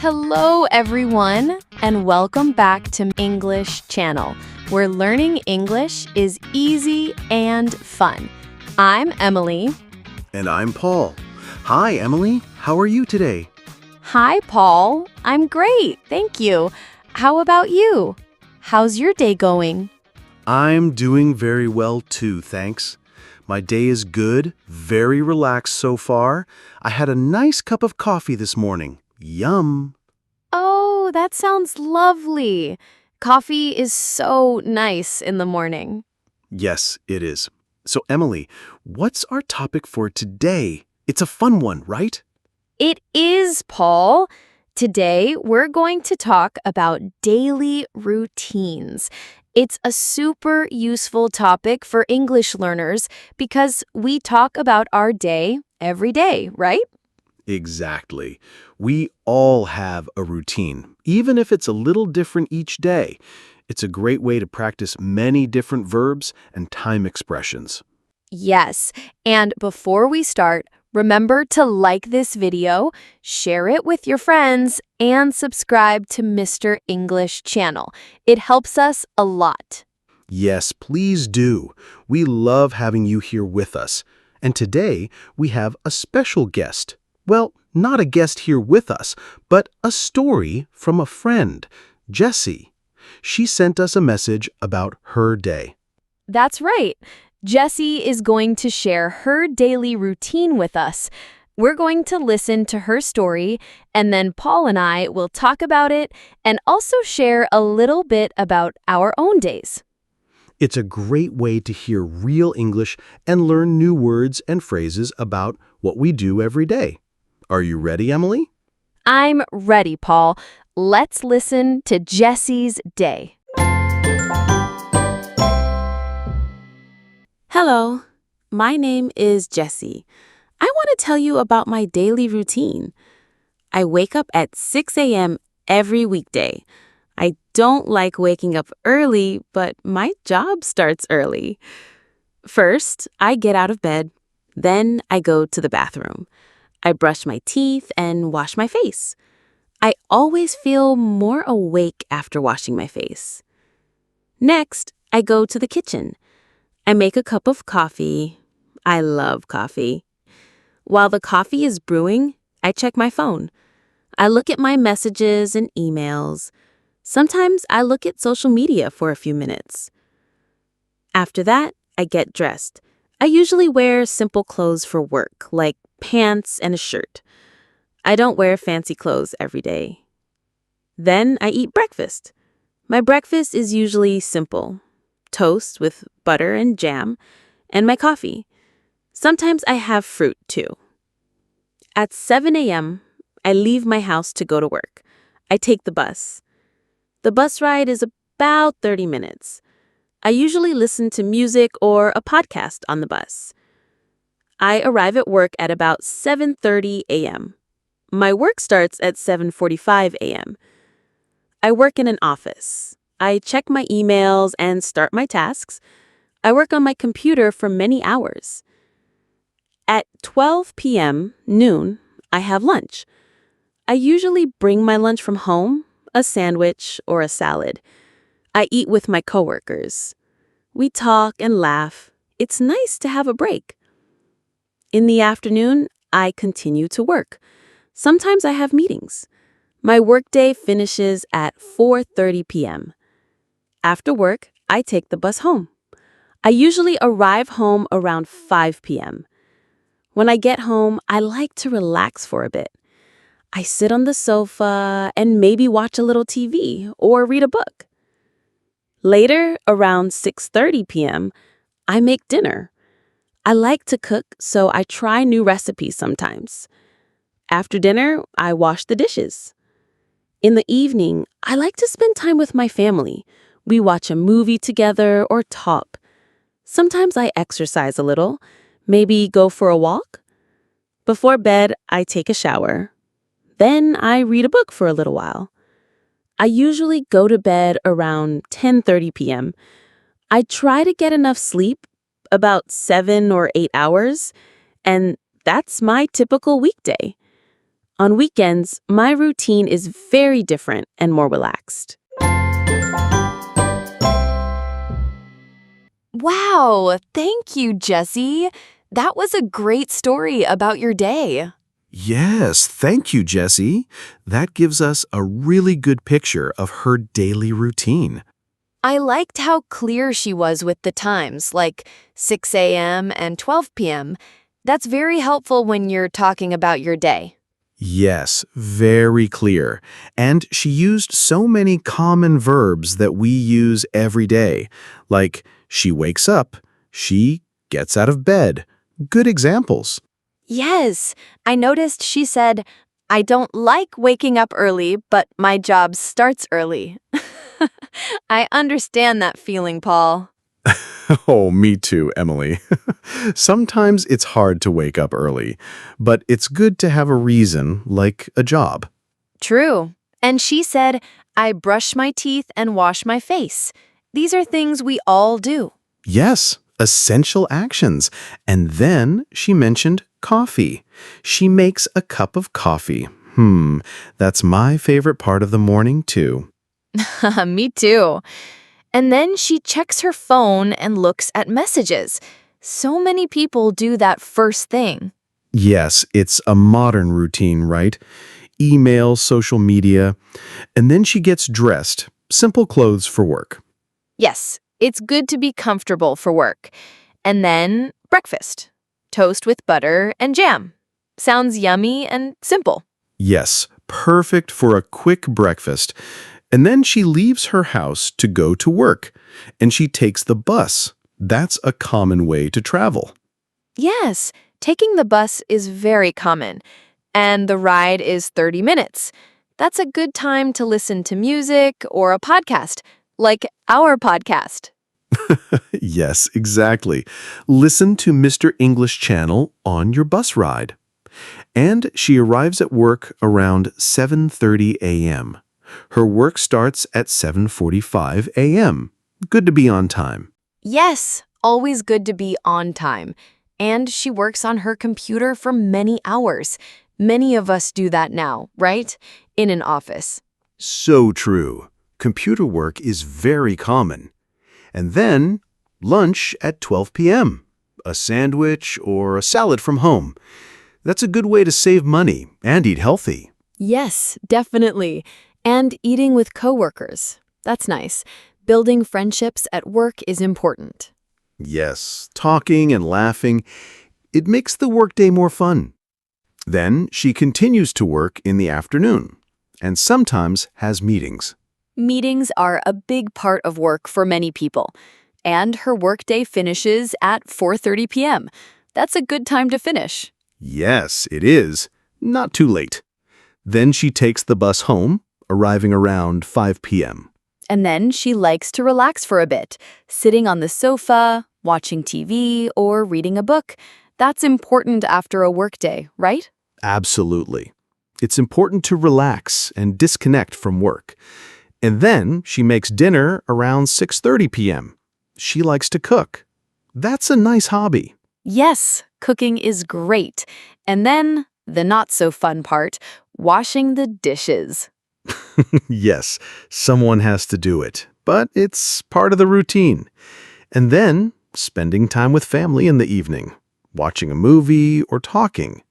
Hello, everyone, and welcome back to English Channel, where learning English is easy and fun. I'm Emily. And I'm Paul. Hi, Emily. How are you today? Hi, Paul. I'm great, thank you. How about you? How's your day going? I'm doing very well too, thanks. My day is good, very relaxed so far. I had a nice cup of coffee this morning. Yum. Oh, that sounds lovely. Coffee is so nice in the morning. Yes, it is. So, Emily, what's our topic for today? It's a fun one, right? It is, Paul. Today, we're going to talk about daily routines. It's a super useful topic for English learners because we talk about our day every day, right? Exactly. We all have a routine, even if it's a little different each day. It's a great way to practice many different verbs and time expressions. Yes, and before we start, remember to like this video, share it with your friends, and subscribe to Mr. English Channel. It helps us a lot. Yes, please do. We love having you here with us. And today, we have a special guest. Well, not a guest here with us, but a story from a friend, Jessie. She sent us a message about her day. That's right. Jessie is going to share her daily routine with us. We're going to listen to her story, and then Paul and I will talk about it and also share a little bit about our own days. It's a great way to hear real English and learn new words and phrases about what we do every day. Are you ready, Emily? I'm ready, Paul. Let's listen to Jessie's day. Hello, my name is Jessie. I want to tell you about my daily routine. I wake up at 6 a.m. every weekday. I don't like waking up early, but my job starts early. First, I get out of bed. Then I go to the bathroom. I brush my teeth and wash my face. I always feel more awake after washing my face. Next, I go to the kitchen. I make a cup of coffee. I love coffee. While the coffee is brewing, I check my phone. I look at my messages and emails. Sometimes I look at social media for a few minutes. After that, I get dressed. I usually wear simple clothes for work, like pants and a shirt. I don't wear fancy clothes every day. Then I eat breakfast. My breakfast is usually simple: toast with butter and jam, and my coffee. Sometimes I have fruit, too. At 7 a.m., I leave my house to go to work. I take the bus. The bus ride is about 30 minutes. I usually listen to music or a podcast on the bus. I arrive at work at about 7:30 a.m. My work starts at 7:45 a.m. I work in an office. I check my emails and start my tasks. I work on my computer for many hours. At 12 p.m., noon, I have lunch. I usually bring my lunch from home, a sandwich or a salad. I eat with my coworkers. We talk and laugh. It's nice to have a break. In the afternoon, I continue to work. Sometimes I have meetings. My workday finishes at 4:30 p.m. After work, I take the bus home. I usually arrive home around 5 p.m. When I get home, I like to relax for a bit. I sit on the sofa and maybe watch a little TV or read a book. Later, around 6:30 p.m., I make dinner. I like to cook, so I try new recipes sometimes. After dinner, I wash the dishes. In the evening, I like to spend time with my family. We watch a movie together or talk. Sometimes I exercise a little, maybe go for a walk. Before bed, I take a shower. Then I read a book for a little while. I usually go to bed around 10:30 p.m. I try to get enough sleep, about 7 or 8 hours, and that's my typical weekday. On weekends, my routine is very different and more relaxed. Wow, thank you, Jessie. That was a great story about your day. Yes, thank you, Jessie. That gives us a really good picture of her daily routine. I liked how clear she was with the times, like 6 a.m. and 12 p.m. That's very helpful when you're talking about your day. Yes, very clear. And she used so many common verbs that we use every day, like she wakes up, she gets out of bed. Good examples. Yes, I noticed she said, I don't like waking up early, but my job starts early. I understand that feeling, Paul. Oh, me too, Emily. Sometimes it's hard to wake up early, but it's good to have a reason, like a job. True. And she said, I brush my teeth and wash my face. These are things we all do. Yes, essential actions. And then she mentioned coffee. She makes a cup of coffee. That's my favorite part of the morning, too. Me too. And then she checks her phone and looks at messages. So many people do that first thing. Yes, it's a modern routine, right? Email, social media, and then she gets dressed. Simple clothes for work. Yes, it's good to be comfortable for work. And then breakfast. Toast with butter and jam. Sounds yummy and simple. Yes, perfect for a quick breakfast. And then she leaves her house to go to work, and she takes the bus. That's a common way to travel. Yes, taking the bus is very common. And the ride is 30 minutes. That's a good time to listen to music or a podcast, like our podcast. Yes, exactly. Listen to Mr. English Channel on your bus ride. And she arrives at work around 7:30 a.m. Her work starts at 7:45 a.m. Good to be on time. Yes, always good to be on time. And she works on her computer for many hours. Many of us do that now, right? In an office. So true. Computer work is very common. And then, lunch at 12 p.m. A sandwich or a salad from home. That's a good way to save money and eat healthy. Yes, definitely. And eating with coworkers. That's nice. Building friendships at work is important. Yes, talking and laughing, it makes the workday more fun. Then she continues to work in the afternoon and sometimes has meetings. Meetings are a big part of work for many people. And her workday finishes at 4:30 p.m. That's a good time to finish. Yes, it is. Not too late. Then she takes the bus home, arriving around 5 p.m. And then she likes to relax for a bit, sitting on the sofa, watching TV, or reading a book. That's important after a workday, right? Absolutely. It's important to relax and disconnect from work. And then she makes dinner around 6:30 p.m. She likes to cook. That's a nice hobby. Yes, cooking is great. And then, the not-so-fun part, washing the dishes. Yes, someone has to do it, but it's part of the routine. And then, spending time with family in the evening, watching a movie or talking.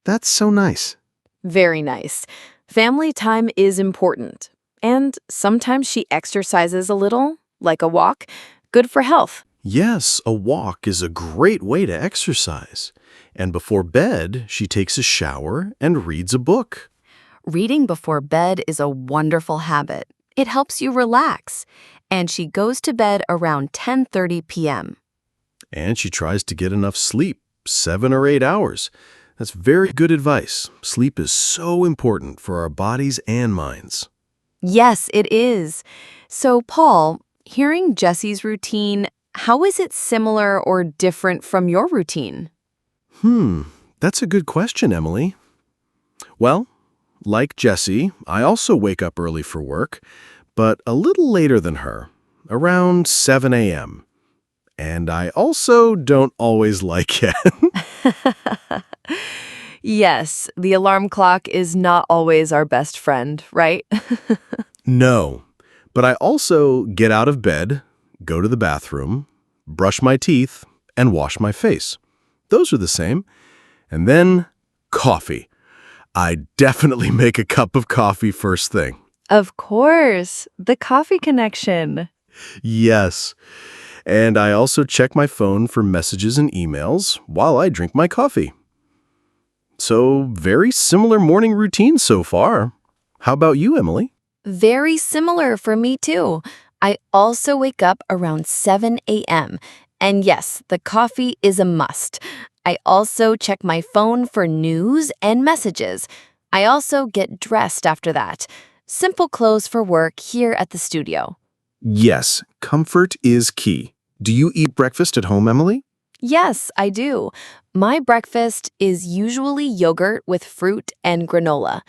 That's so nice. Very nice. Family time is important. And sometimes she exercises a little, like a walk. Good for health. Yes, a walk is a great way to exercise. And before bed, she takes a shower and reads a book. Reading before bed is a wonderful habit. It helps you relax. And she goes to bed around 10:30 p.m. And she tries to get enough sleep, 7 or 8 hours. That's very good advice. Sleep is so important for our bodies and minds. Yes, it is. So, Paul, hearing Jessie's routine, how is it similar or different from your routine? That's a good question, Emily. Well, like Jessie, I also wake up early for work, but a little later than her, around 7 a.m. And I also don't always like it. Yes, the alarm clock is not always our best friend, right? No, but I also get out of bed, go to the bathroom, brush my teeth, and wash my face. Those are the same. And then coffee. I definitely make a cup of coffee first thing. Of course, the coffee connection. Yes. And I also check my phone for messages and emails while I drink my coffee. So, very similar morning routine so far. How about you, Emily? Very similar for me too. I also wake up around 7 a.m. And yes, the coffee is a must. I also check my phone for news and messages. I also get dressed after that. Simple clothes for work here at the studio. Yes, comfort is key. Do you eat breakfast at home, Emily? Yes, I do. My breakfast is usually yogurt with fruit and granola.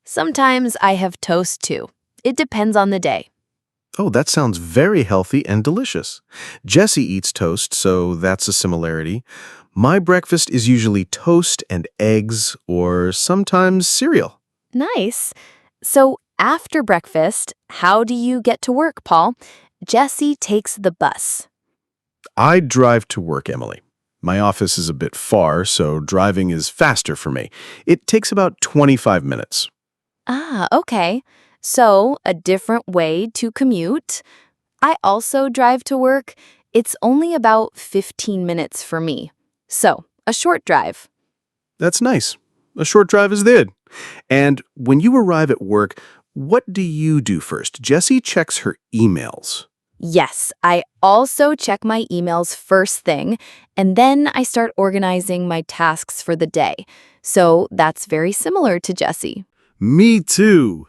Sometimes I have toast too. It depends on the day. Oh, that sounds very healthy and delicious. Jessie eats toast, so that's a similarity. My breakfast is usually toast and eggs, or sometimes cereal. Nice. So after breakfast, how do you get to work, Paul? Jesse takes the bus. I drive to work, Emily. My office is a bit far, so driving is faster for me. It takes about 25 minutes. Ah, okay. So a different way to commute. I also drive to work. It's only about 15 minutes for me. So a short drive. That's nice. A short drive is good. And when you arrive at work, what do you do first? Jessie checks her emails. Yes, I also check my emails first thing, and then I start organizing my tasks for the day. So that's very similar to Jesse. Me too.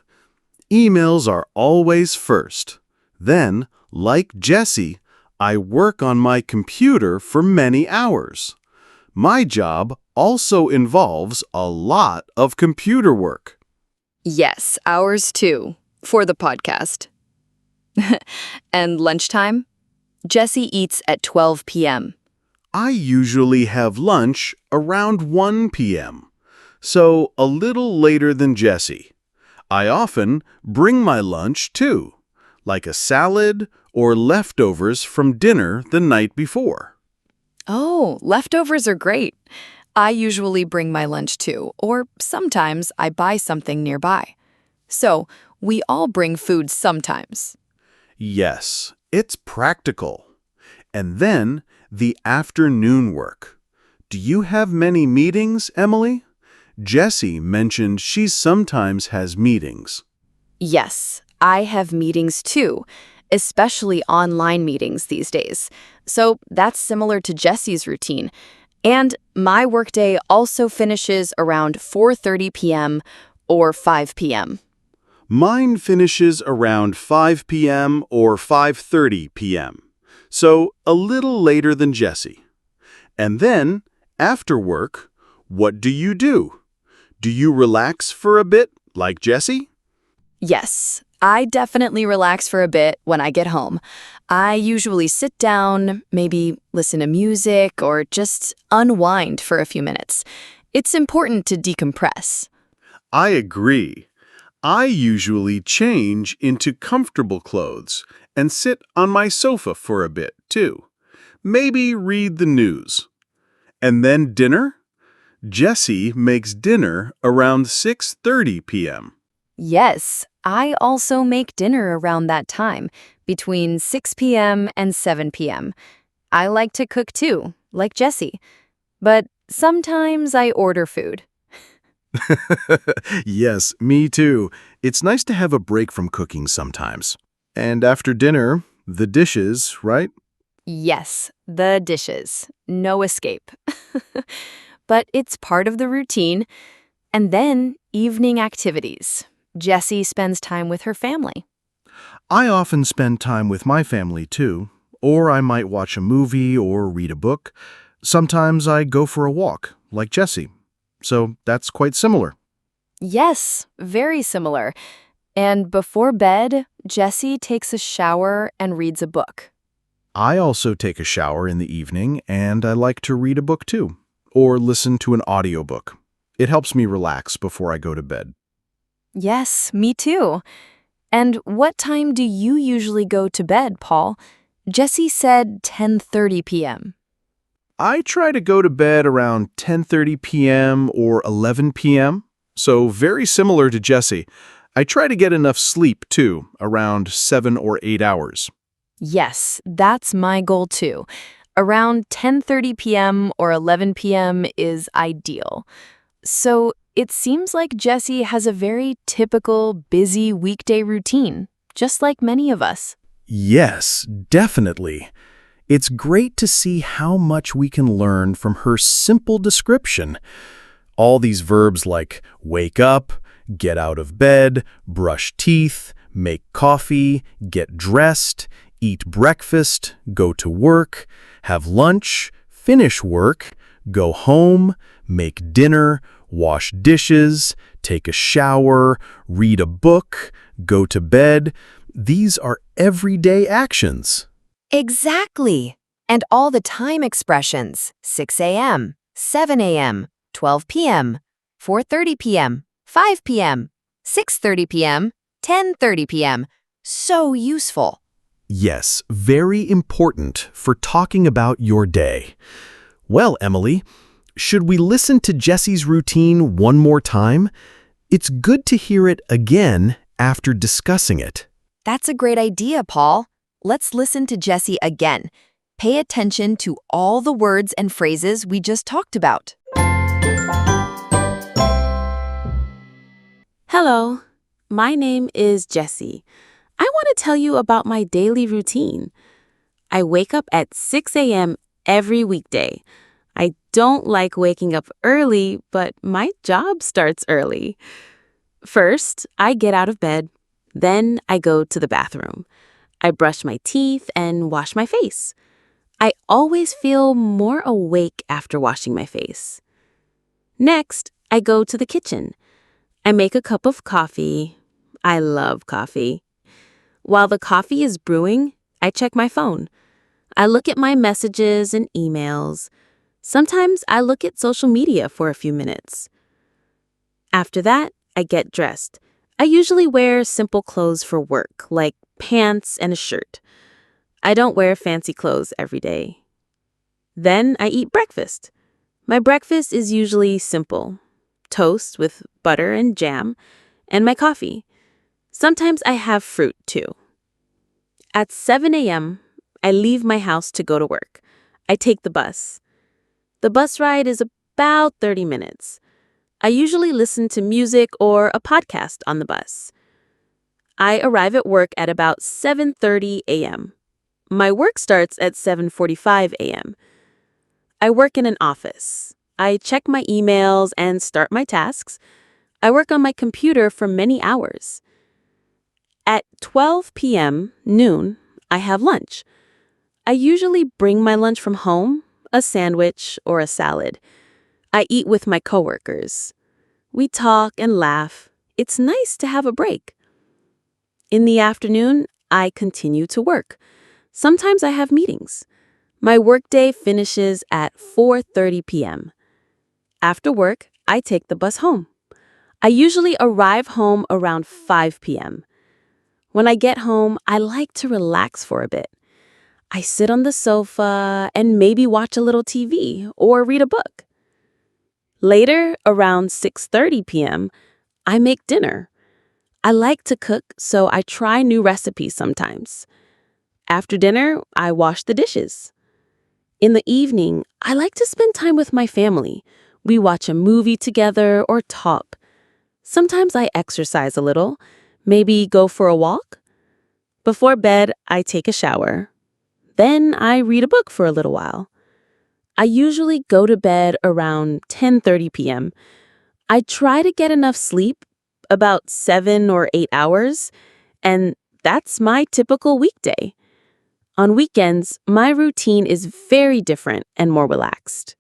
Emails are always first. Then, like Jessie, I work on my computer for many hours. My job also involves a lot of computer work. Yes, ours too, for the podcast. And lunchtime? Jesse eats at 12 p.m. I usually have lunch around 1 p.m., so a little later than Jessie. I often bring my lunch too, like a salad or leftovers from dinner the night before. Oh, leftovers are great. I usually bring my lunch too, or sometimes I buy something nearby. So, we all bring food sometimes. Yes, it's practical. And then the afternoon work. Do you have many meetings, Emily? Jessie mentioned she sometimes has meetings. Yes, I have meetings too, especially online meetings these days. So that's similar to Jesse's routine. And my workday also finishes around 4:30 p.m. or 5 p.m. Mine finishes around 5 p.m. or 5:30 p.m., so a little later than Jessie. And then, after work, what do you do? Do you relax for a bit, like Jessie? Yes, I definitely relax for a bit when I get home. I usually sit down, maybe listen to music, or just unwind for a few minutes. It's important to decompress. I agree. I usually change into comfortable clothes and sit on my sofa for a bit, too. Maybe read the news. And then dinner? Jessie makes dinner around 6:30 p.m. Yes, I also make dinner around that time, between 6 p.m. and 7 p.m. I like to cook too, like Jesse. But sometimes I order food. Yes, me too. It's nice to have a break from cooking sometimes. And after dinner, the dishes, right? Yes, the dishes. No escape. But it's part of the routine. And then evening activities. Jessie spends time with her family. I often spend time with my family too, or I might watch a movie or read a book. Sometimes I go for a walk, like Jessie. So that's quite similar. Yes, very similar. And before bed, Jessie takes a shower and reads a book. I also take a shower in the evening, and I like to read a book too, or listen to an audiobook. It helps me relax before I go to bed. Yes, me too. And what time do you usually go to bed, Paul? Jessie said 10:30 p.m. I try to go to bed around 10:30 p.m. or 11 p.m., so very similar to Jessie. I try to get enough sleep, too, around 7 or 8 hours. Yes, that's my goal too. Around 10:30 p.m. or 11 p.m. is ideal. So it seems like Jessie has a very typical, busy weekday routine, just like many of us. Yes, definitely. It's great to see how much we can learn from her simple description. All these verbs like wake up, get out of bed, brush teeth, make coffee, get dressed, eat breakfast, go to work, have lunch, finish work, go home, make dinner, wash dishes, take a shower, read a book, go to bed. These are everyday actions. Exactly. And all the time expressions, 6 a.m., 7 a.m., 12 p.m., 4:30 p.m., 5 p.m., 6:30 p.m., 10:30 p.m. So useful. Yes, very important for talking about your day. Well, Emily, should we listen to Jessie's routine one more time? It's good to hear it again after discussing it. That's a great idea, Paul. Let's listen to Jessie again. Pay attention to all the words and phrases we just talked about. Hello, my name is Jessie. I want to tell you about my daily routine. I wake up at 6 a.m. every weekday. I don't like waking up early, but my job starts early. First, I get out of bed. Then I go to the bathroom. I brush my teeth and wash my face. I always feel more awake after washing my face. Next, I go to the kitchen. I make a cup of coffee. I love coffee. While the coffee is brewing, I check my phone. I look at my messages and emails. Sometimes I look at social media for a few minutes. After that, I get dressed. I usually wear simple clothes for work, like pants and a shirt. I don't wear fancy clothes every day. Then I eat breakfast. My breakfast is usually simple: toast with butter and jam, and my coffee. Sometimes I have fruit, too. At 7 a.m., I leave my house to go to work. I take the bus. The bus ride is about 30 minutes. I usually listen to music or a podcast on the bus. I arrive at work at about 7:30 a.m. My work starts at 7:45 a.m. I work in an office. I check my emails and start my tasks. I work on my computer for many hours. At 12 p.m., noon, I have lunch. I usually bring my lunch from home, a sandwich or a salad. I eat with my coworkers. We talk and laugh. It's nice to have a break. In the afternoon, I continue to work. Sometimes I have meetings. My workday finishes at 4:30 p.m. After work, I take the bus home. I usually arrive home around 5 p.m. When I get home, I like to relax for a bit. I sit on the sofa and maybe watch a little TV or read a book. Later, around 6:30 p.m., I make dinner. I like to cook, so I try new recipes sometimes. After dinner, I wash the dishes. In the evening, I like to spend time with my family. We watch a movie together or talk. Sometimes I exercise a little, maybe go for a walk. Before bed, I take a shower. Then I read a book for a little while. I usually go to bed around 10:30 p.m. I try to get enough sleep, about 7 or 8 hours, and that's my typical weekday. On weekends, my routine is very different and more relaxed.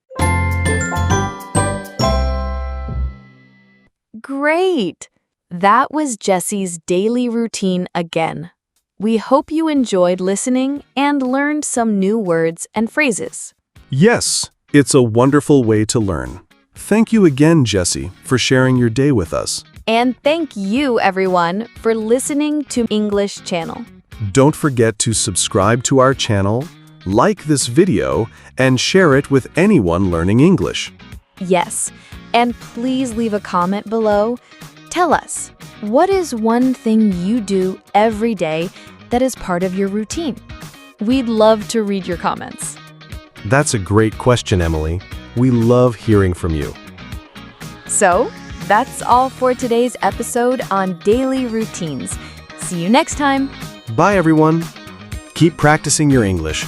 Great! That was Jessie's daily routine again. We hope you enjoyed listening and learned some new words and phrases. Yes, it's a wonderful way to learn. Thank you again, Jessie, for sharing your day with us. And thank you, everyone, for listening to English Channel. Don't forget to subscribe to our channel, like this video, and share it with anyone learning English. Yes, and please leave a comment below. Tell us, what is one thing you do every day that is part of your routine? We'd love to read your comments. That's a great question, Emily. We love hearing from you. So, that's all for today's episode on daily routines. See you next time. Bye, everyone. Keep practicing your English.